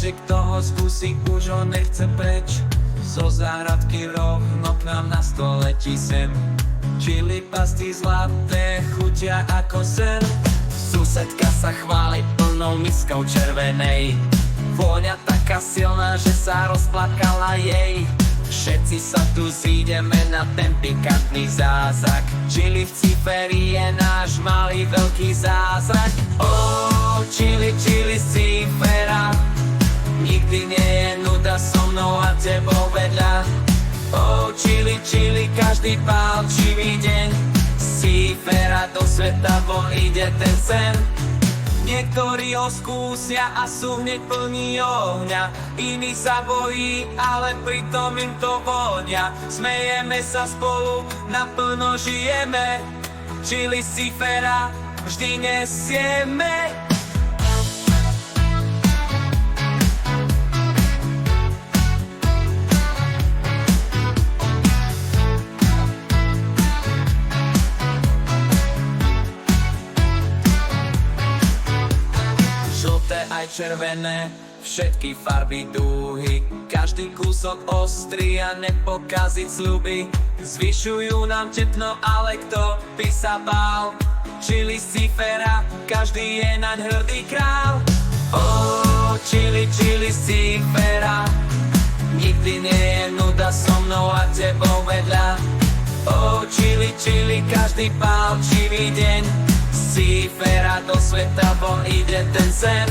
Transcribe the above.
že kto ho skúsi, už ho nechce preč. Zo záhradky rovno k nám na stole letí sem. Čili pasty zlaté chutia ako sen. Susedka sa chváli plnou miskou červenej. Vôňa taká silná, že sa rozplakala jej. Všetci sa tu zídeme na ten pikantný zázrak. Čili v Ciferi je náš malý veľký zázrak. Čili, čili Cifera, nikdy nie je nuda so mnou a tebou vedľa. Čili, čili, každý pálčivý deň. Cifera, do sveta von ide ten sen. Niektorí ho skúsia a sú hneď plní ohňa. Iní sa bojí, ale pritom im to vonia. Smejeme sa spolu, naplno žijeme. Čili Cifera vždy nesieme. Aj červené, všetky farby dúhy. Každý kúsok ostrý a nepokaziť sľuby. Zvyšujú nám tepno, ale kto by sa bál? Čili Cifera, každý je naň hrdý král. Čili, čili Cifera, nikdy nie je nuda so mnou a tebou vedľa. Čili, čili, každý pálčivý deň. Cifera, do sveta von ide ten sen.